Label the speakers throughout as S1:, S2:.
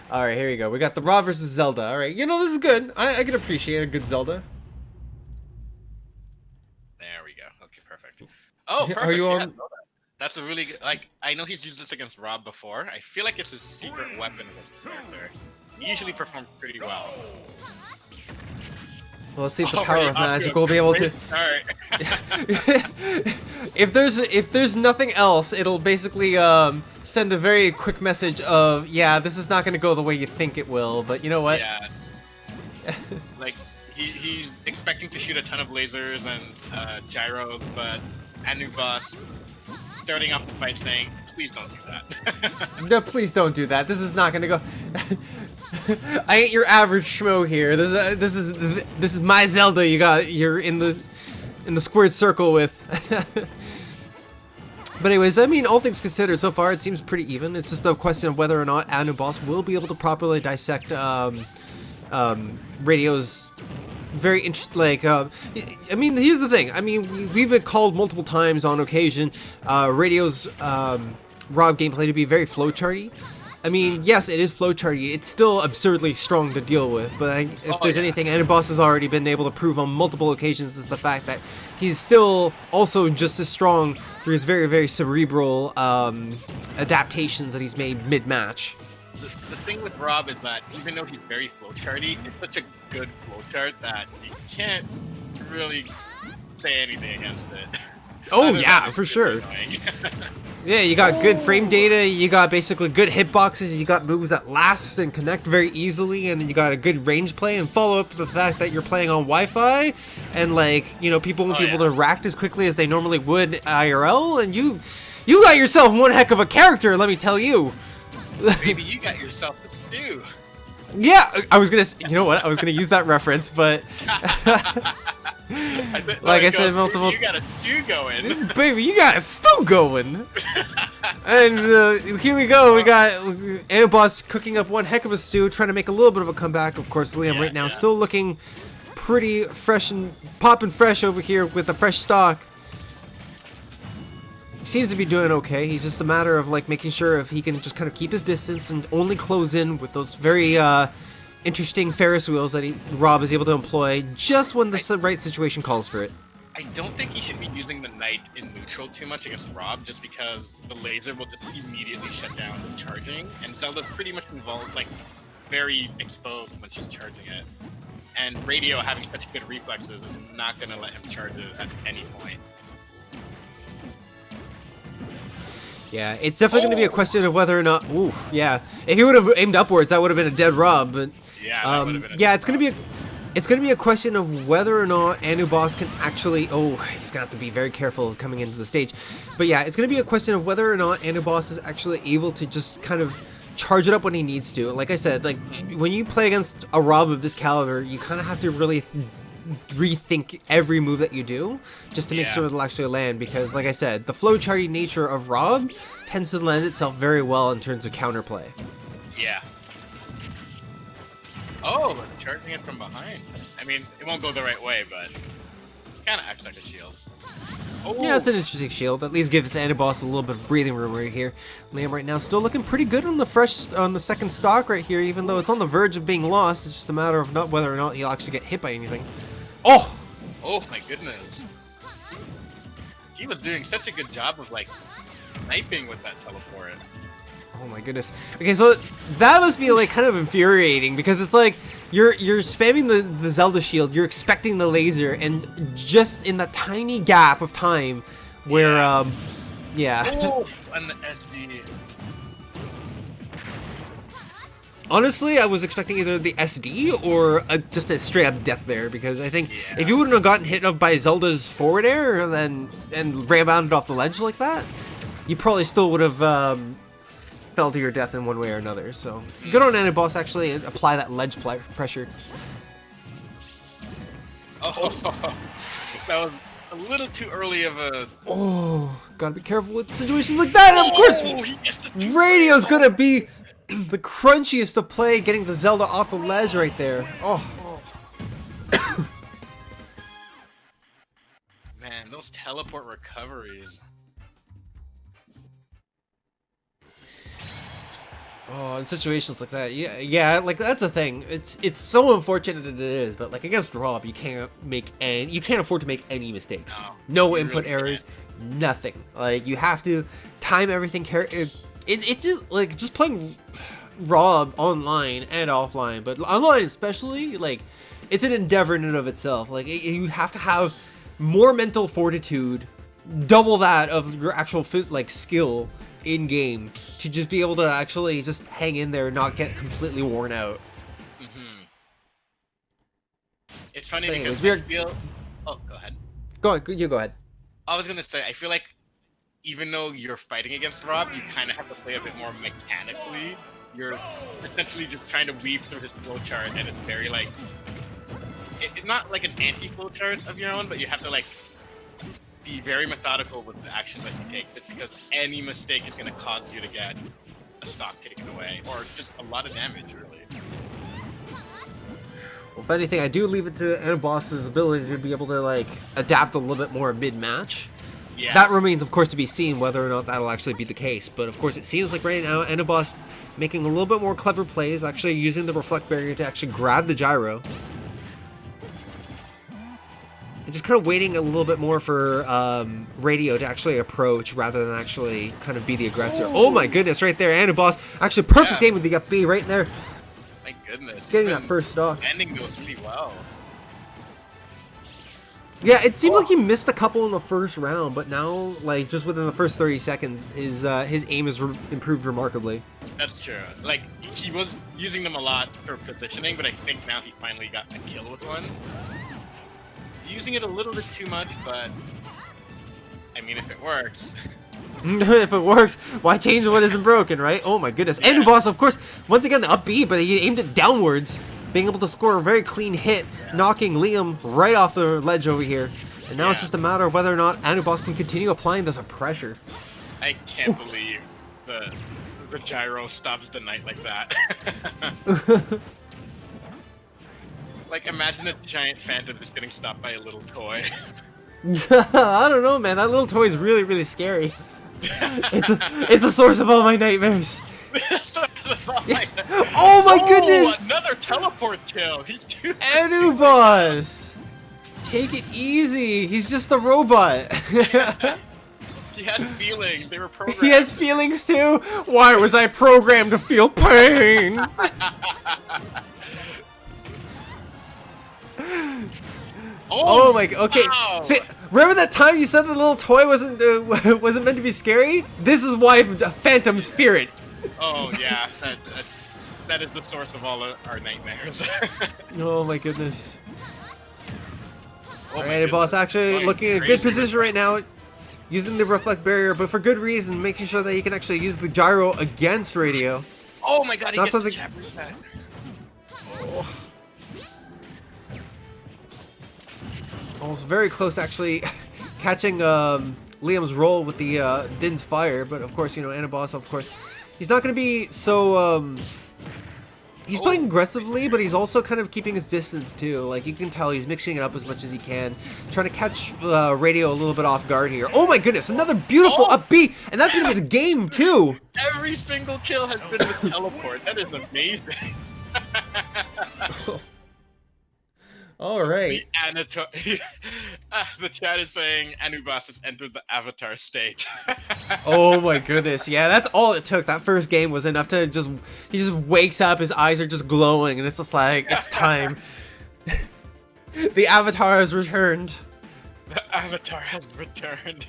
S1: All right, here we go. We got the R.O.B versus Zelda. All right, this is good. I can appreciate a good Zelda.
S2: There we go. Okay, perfect. Oh, perfect.
S1: Are you
S2: Yeah,
S1: on?
S2: that's a really good. Like, I know he's used this against R.O.B before. I feel like it's his secret weapon against the character. He usually performs pretty well.
S1: Well, let's see if the power of magic will be able to. If there's nothing else, it'll basically send a very quick message of, yeah, this is not going to go the way you think it will, but you know what?
S2: Yeah. Like he's expecting to shoot a ton of lasers and gyros, but anuBoss starting off the fight saying, "Please don't do that."
S1: No, please don't do that. This is not going to go. I ain't your average schmo here. This is my Zelda. You're in the squared circle with. But anyways, I mean, all things considered, so far it seems pretty even. It's just a question of whether or not anuBoss will be able to properly dissect Radio's very interesting. I mean, here's the thing. I mean, we've been called multiple times on occasion Radio's R.O.B gameplay to be very flowcharty. I mean, yes, it is flowcharty. It's still absurdly strong to deal with, but if there's anything anuBoss has already been able to prove on multiple occasions is the fact that he's still also just as strong through his very, very cerebral adaptations that he's made mid-match.
S2: The thing with R.O.B is that even though he's very flowcharty, it's such a good flowchart that you can't really say anything against it.
S1: Oh yeah, for sure. Yeah, you got good frame data, you got basically good hitboxes, you got moves that last and connect very easily, and then you got a good range play, and follow up to the fact that you're playing on Wi-Fi, and people won't be able to react as quickly as they normally would IRL, and you got yourself one heck of a character, let me tell you.
S2: Maybe you got yourself a stew.
S1: Yeah, I was gonna, you know what? I was gonna use that reference, but like I said, multiple.
S2: You got a stew going,
S1: baby. You got a stew going. And here we go. We got anuBoss cooking up one heck of a stew, trying to make a little bit of a comeback. Of course, Liam right now still looking pretty fresh and popping fresh over here with the fresh stock. Seems to be doing okay. He's just a matter of making sure if he can just kind of keep his distance and only close in with those very interesting Ferris wheels that R.O.B is able to employ just when the right situation calls for it.
S2: I don't think he should be using the Knight in neutral too much against R.O.B just because the laser will just immediately shut down the charging, and Zelda's pretty much involved, very exposed when she's charging it. And Radio, having such good reflexes, is not going to let him charge it at any point.
S1: Yeah, it's definitely going to be a question of whether or not. Ooh, yeah. If he would have aimed upwards, that would have been a dead R.O.B. But
S2: yeah, that would have been
S1: it's going to be a question of whether or not anuBoss can actually. Oh, he's gonna have to be very careful coming into the stage. But yeah, it's going to be a question of whether or not anuBoss is actually able to just kind of charge it up when he needs to. Like I said, when you play against a R.O.B of this caliber, you kind of have to really rethink every move that you do just to make sure it'll actually land, because like I said, the flowcharty nature of R.O.B tends to lend itself very well in terms of counterplay.
S2: Yeah. Oh, charging it from behind. I mean, it won't go the right way, but kind of acts like a shield. Oh.
S1: Yeah, it's an interesting shield. At least gives anuBoss a little bit of breathing room right here. Liam right now still looking pretty good on the second stock right here, even though it's on the verge of being lost. It's just a matter of not whether or not he'll actually get hit by anything. Oh!
S2: Oh my goodness. He was doing such a good job of sniping with that teleport.
S1: Oh my goodness. Okay, so that must be kind of infuriating, because it's you're spamming the Zelda shield, you're expecting the laser, and just in that tiny gap of time where
S2: Oh, and the SD.
S1: Honestly, I was expecting either the SD or just a straight up death there, because I think if you wouldn't have gotten hit up by Zelda's forward air and rebounded off the ledge like that, you probably still would have fell to your death in one way or another. So good on anuBoss actually apply that ledge pressure.
S2: Oh, that was a little too early of a.
S1: Oh, gotta be careful with situations like that. And of course, Radio's gonna be the crunchiest to play, getting the Zelda off the ledge right there. Oh.
S2: Man, those teleport recoveries.
S1: Oh, in situations like that, yeah, like that's a thing. It's so unfortunate that it is, but like against Rob, you can't afford to make any mistakes. No
S2: you
S1: input
S2: really
S1: errors, nothing. Like you have to time everything. It's just like just playing Rob online and offline, but online especially, like it's an endeavor in and of itself. Like you have to have more mental fortitude, double that of your actual like skill in game to just be able to actually just hang in there and not get completely worn out.
S2: It's funny
S1: But
S2: because
S1: anyways,
S2: I feel. Oh, go ahead.
S1: You go ahead.
S2: I was gonna say, I feel like even though you're fighting against Rob, you kind of have to play a bit more mechanically. You're essentially just trying to weave through his flowchart, and it's very like, it's not like an anti-flowchart of your own, but you have to like be very methodical with the actions that you take. It's because any mistake is gonna cause you to get a stock taken away, or just a lot of damage, really.
S1: Well, if anything, I do leave it to anuBoss's ability to be able to like adapt a little bit more mid-match.
S2: Yeah.
S1: That remains, of course, to be seen whether or not that'll actually be the case. But of course, it seems like right now anuBoss making a little bit more clever plays, actually using the reflect barrier to actually grab the gyro. And just kind of waiting a little bit more for Radio to actually approach rather than actually kind of be the aggressor. Oh my goodness, right there, anuBoss. Actually, perfect aim with the up B right there.
S2: My goodness.
S1: Getting that first stock.
S2: Ending goes really well.
S1: Yeah, it seemed like he missed a couple in the first round, but now, like, just within the first 30 seconds, his aim has improved remarkably.
S2: That's true. Like, he was using them a lot for positioning, but I think now he finally got a kill with one. Using it a little bit too much, but I mean, if it works.
S1: If it works, why change what isn't broken, right? Oh my goodness.
S2: Yeah.
S1: anuBoss, of course, once again the up B, but he aimed it downwards, being able to score a very clean hit, knocking Liam right off the ledge over here. And now it's just a matter of whether or not anuBoss can continue applying this pressure.
S2: I can't believe the gyro stops the knight like that. Like, imagine a giant phantom just getting stopped by a little toy.
S1: I don't know, man. That little toy is really, really scary. It's a source of all my nightmares. Oh my goodness!
S2: Another teleport kill. He's too.
S1: anuBoss, take it easy. He's just a robot.
S2: He has feelings. They were programmed.
S1: He has feelings too. Why was I programmed to feel pain? Oh my. Okay.
S2: Wow.
S1: See, remember that time you said the little toy wasn't meant to be scary? This is why phantoms fear it.
S2: Oh yeah, that is the source of all our nightmares.
S1: Oh my goodness.
S2: Oh my
S1: Alright, boss actually looking in a good position right now, using the reflect barrier, but for good reason, making sure that he can actually use the gyro against Radio.
S2: Oh my god, he
S1: Not
S2: gets
S1: something-
S2: the jab reset.
S1: Almost very close actually catching Liam's roll with the Din's fire, but of course, you know, anuBoss, of course, he's not going to be so he's playing aggressively, but he's also kind of keeping his distance too. Like you can tell he's mixing it up as much as he can, trying to catch Radio a little bit off guard here. Oh my goodness, another beautiful up B, and that's going to be the game too.
S2: Every single kill has been with teleport. That is amazing.
S1: All right.
S2: The chat is saying anuBoss has entered the avatar state.
S1: Oh my goodness, yeah, that's all it took. That first game was enough to he just wakes up, his eyes are just glowing, and it's just like, it's time. The avatar has returned.
S2: The avatar has returned.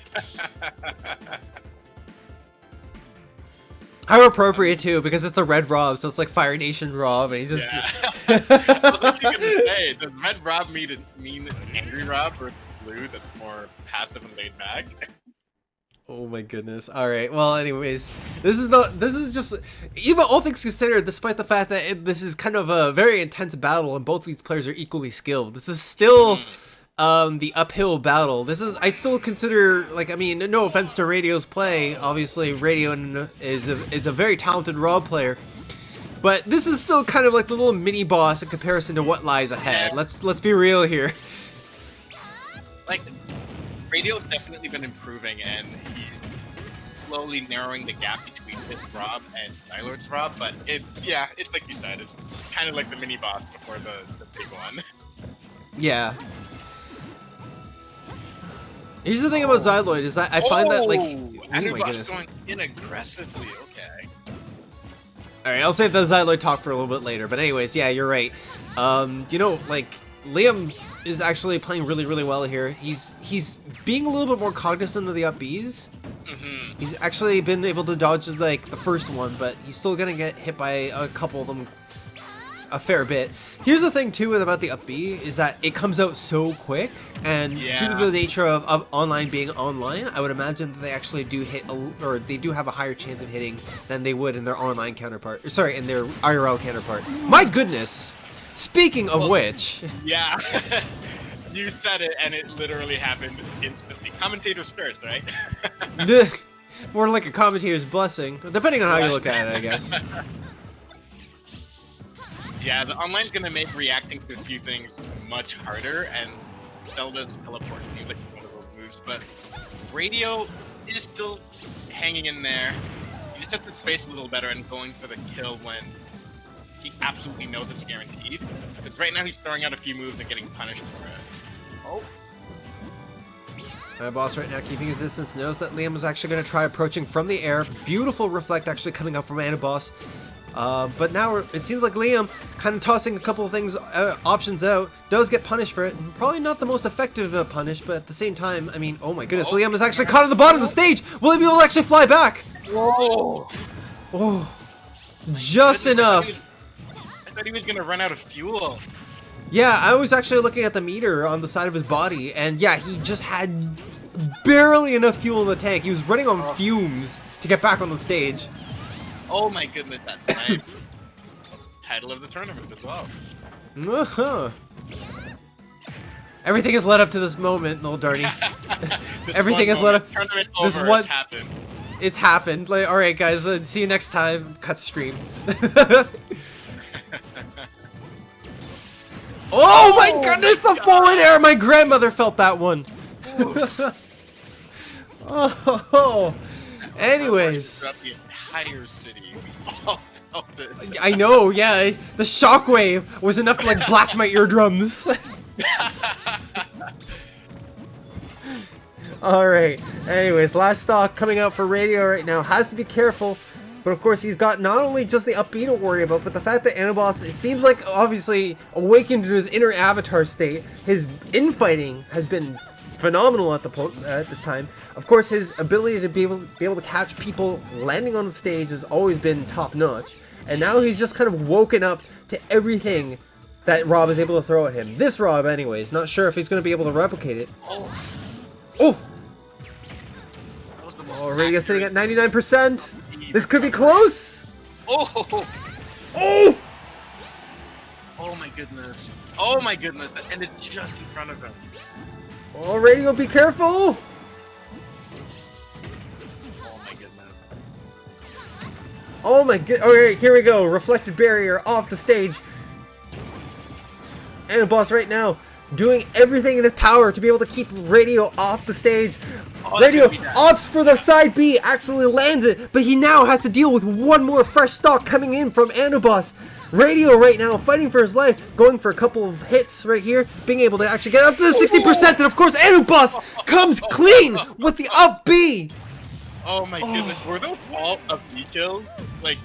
S1: How appropriate too, because it's a red Rob, so it's like Fire Nation Rob, and he just...
S2: Yeah. I was actually gonna say, does red Rob mean it's angry Rob versus blue that's more passive and laid back?
S1: Oh my goodness. All right. Well, anyways, this is just, even all things considered, despite the fact that this is kind of a very intense battle and both these players are equally skilled, this is still the uphill battle. I still consider, like, I mean, no offense to Radio's play, obviously Radio is a very talented Rob player, but this is still kind of like the little mini boss in comparison to what lies ahead. Let's be real here. Like,
S2: Radio's definitely been improving, and slowly narrowing the gap between his Rob and Xylord's Rob, but it's like you said, it's kind of like the mini boss before the big one.
S1: Yeah. Here's the thing about Xyloid is that I find that like, oh my goodness,
S2: going in aggressively. Okay.
S1: All right, I'll save the Xyloid talk for a little bit later. But anyways, yeah, you're right. You know, like Liam is actually playing really, really well here. He's being a little bit more cognizant of the up Bs.
S2: Mm-hmm.
S1: He's actually been able to dodge like the first one, but he's still gonna get hit by a couple of them a fair bit. Here's the thing too about the up B is that it comes out so quick, and due to the nature of online being online, I would imagine that they actually do hit or they do have a higher chance of hitting than they would in their online counterpart. Sorry, in their IRL counterpart. My goodness. Speaking of which,
S2: yeah, you said it, and it literally happened instantly. Commentators first, right?
S1: More like a commentator's blessing, depending on how you look at it, I guess.
S2: Yeah, the online's gonna make reacting to a few things much harder, and Zelda's teleport seems like it's one of those moves, but radio is still hanging in there. He just has to space a little better and going for the kill when he absolutely knows it's guaranteed. Because right now he's throwing out a few moves and getting punished for it. Oh.
S1: Boss right now keeping his distance, knows that Liam is actually going to try approaching from the air. Beautiful reflect actually coming out from anuBoss. But now it seems like Liam kind of tossing a couple of things, options out, does get punished for it. Probably not the most effective punish, but at the same time, I mean, oh my goodness, Liam is actually caught at the bottom of the stage. Will he be able to actually fly back?
S2: Whoa!
S1: Oh, just enough.
S2: I thought he was gonna run out of fuel.
S1: Yeah, I was actually looking at the meter on the side of his body, and yeah, he just had barely enough fuel in the tank. He was running on fumes to get back on the stage.
S2: Oh my goodness, that's Snipe. Title of the tournament as well.
S1: Uh-huh. Everything has led up to this moment, Noel Darty. Everything has led up.
S2: Tournament over, it's happened.
S1: It's happened. Like, all right, guys. See you next time. Cut stream. Oh my goodness, the forward air! My grandmother felt that one. Oh. Anyways.
S2: Throughout the entire city, we all felt it.
S1: I know, yeah. The shockwave was enough to like blast my eardrums. Alright. Anyways, last stock coming out for radio right now. Has to be careful. But of course, he's got not only just the up B to worry about, but the fact that anuBoss, it seems like, obviously, awakened to his inner avatar state. His infighting has been phenomenal at this time. Of course, his ability to be able to catch people landing on the stage has always been top notch. And now he's just kind of woken up to everything that R.O.B is able to throw at him. This R.O.B, anyways, not sure if he's going to be able to replicate it. Oh! Oh, radio sitting at 99%. This could be close.
S2: Oh!
S1: Oh!
S2: Oh my goodness. Oh my goodness. That ended just in front of him.
S1: Oh, radio, be careful.
S2: Oh my goodness.
S1: Oh my god. Alright, here we go. Reflected barrier off the stage. anuBoss right now doing everything in his power to be able to keep radio off the stage. Radio opts for the side B, actually lands it, but he now has to deal with one more fresh stock coming in from anuBoss. Radio right now fighting for his life, going for a couple of hits right here, being able to actually get up to the 60%, and of course anuBoss comes clean with the up B.
S2: Oh my goodness, were those all up B kills? Like,